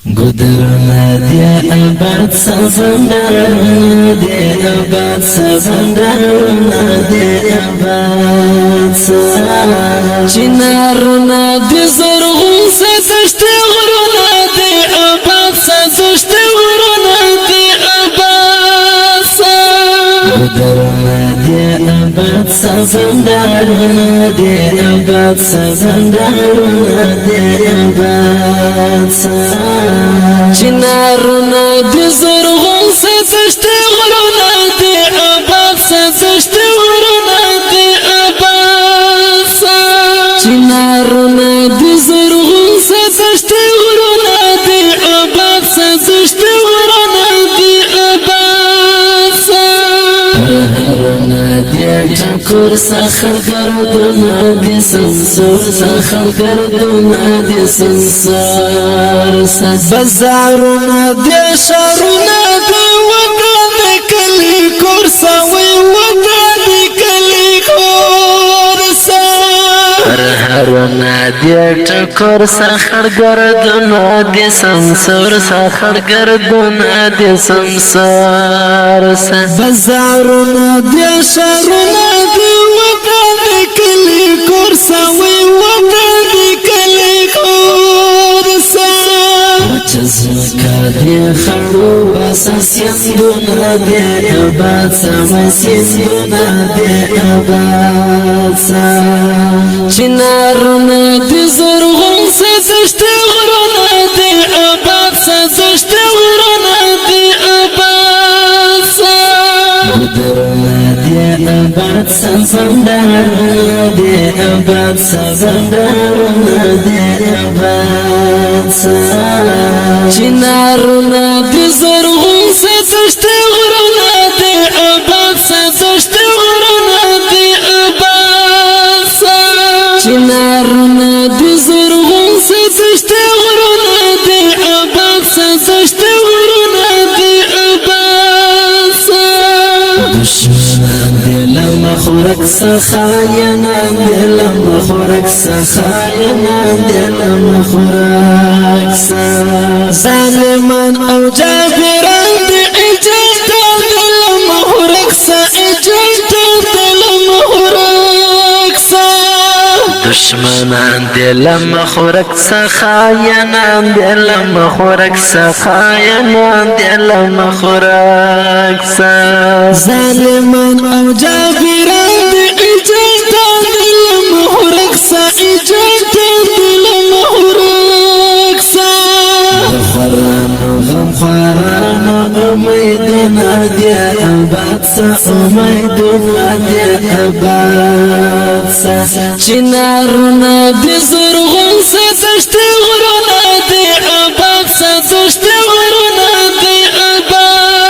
گودرنا دی آباد سازندرنا دی آباد سازندرنا دی آباد چنارنا دی زرغون سازشتی غرونا دی آباد سازشتی غرونا دی آباد گودرنا دی آباد سازندرنا دی آباد سازندرنا دی آباد چنارنا دی زرغون سازشتی غرونا دی آباد سازشتی غرونا دی آباد چنارنا دی زرغون سازشتی غرونا دی آباد سازشتی غرونا دی آباد هرنا دی ټکور سخر گردونا دی سنسور سخر گردونا دی سنسار بازارنا دی شارونا دی وطن دی کلی کورسا وی وطن دی کلی کورسا هرنا دی ټکور سخر گردونا دی سنسور سخر گردونا دی سنسار بازارنا دی شارونا دی وطن دی کلی کورسا وی وطن دی کلی کورسا چزمکا دی خړو باسا سیندونا دی آباد سما سیندونا دی آباد چنارنا دی زرغون سازشتی غرونا دی آباد سازشتی غرونا دی آباد گودرنا دی آباد سازندرنا دی آباد سازندرنا دی آباد چنارنا دی زرغون سازشتی غرونا دی آباد سازشتی غرونا دی آباد چنارنا دی زرغون سازشتی غرونا دی آباد سازشتی غرونا دی آباد دشمنان دی لما خورک سخاینان دی لما خورک سخاینان دی لما خورک ظالمان او جابران دی اجلتان دی لما خورک اجلتان دی لما خورک دشمنان دی لما خورک سخاینان دی لما خورک سخاینان دی لما خورک ظالمان او جابران دی اجلتان دی لما خورک اجلتان دی لما خورک خورانو غم خورانو امیدنا دی آباد امیدنا دی آباد چنارنا دی زرغون سازشتی غرونا دی آباد سازشتی غرونا دی آباد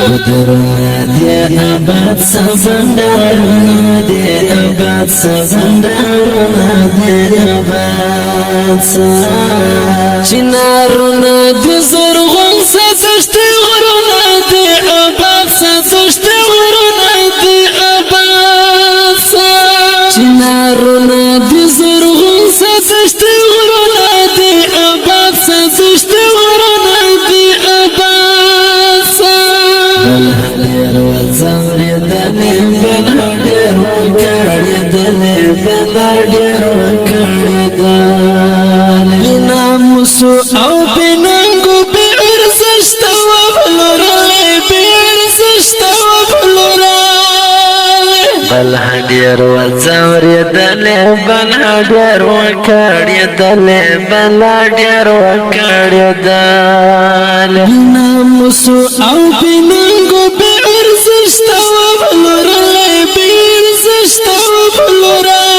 گودرنا دی آباد سازندرنا دی آباد سازندرنا دی آباد چنارنا دی زرغون سازشتی غرونا دی آباد سازشتی غرونا دی آباد چنارنا دی زرغون سازشتی غرونا دی آباد سازشتی غرونا دی آباد بلهدیر و زمری دلی بلهدیر و کاری دلی بلهدیر و کاری دلی ناموسو او بنانگو بی ارزشت و بلورالی بی ارزشت و بلورالی بلهدیر و زمری دلی بلهدیر و کاری دلی بلهدیر و کاری دلی ناموسو او بنانگو بی ارزشت و بلورالی بی ارزشت و بلورالی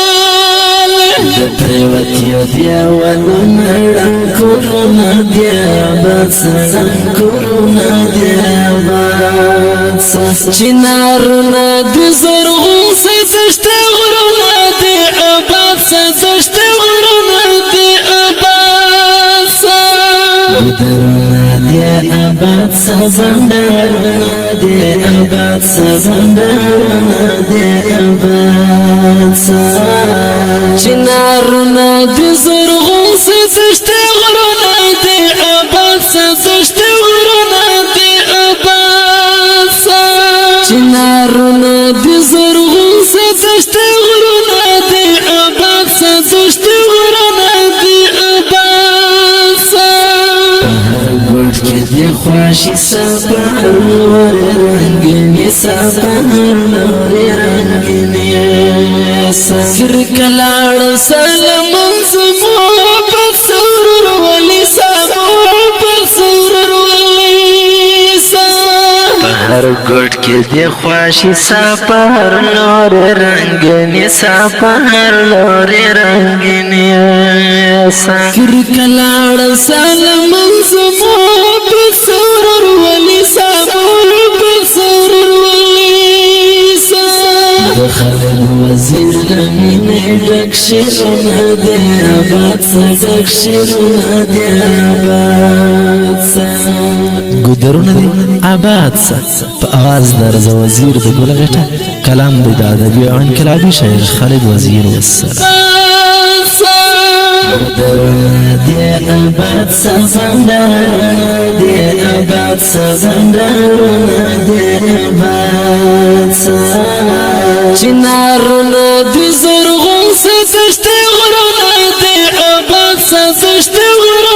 پریوتیو دیوالونا رنگورونا دی آباد سرنگورونا دی آباد چنارنا دی زرغون سازشتی غرونا دی آباد سازشتی غرونا دی آباد گودرنا دی آباد سازندرنا دی آباد سازندرنا دی آباد چنارنا دی زرغون سازشتی غرونا سدشت غرنا دی آباد سا چنارنا دی زرغون سدشت غرنا دی آباد سدشت غرنا دی آباد سا گوٹ کے دی خواشی سبحر نور رنگنی سبحر نور رنگنی سر کلاڑ سلام زمو پر سرور ولی سامو پر سرور ولی ہر گوٹ کے دی خواشی سبحر نور رنگنی سبحر نور رنگنی سر کلاڑ سلام زمو پر سرور ولی سامو پر سرور ولی خالد وزیر لمن ڈک شیرونه دی آباد سا ڈک شیرونه دی آباد سا گودرونه دی آباد سا په آواز د رضا وزیر د ګل غټه کلام د ادبي او انقلابي شاعر خالد وزیر والسلام گودرونه دی آباد سا زندارونه دی آباد سا زندارونه دی آباد سا چنارنا دی زرغون سدشت غرنا دی آباد سدشت غرنا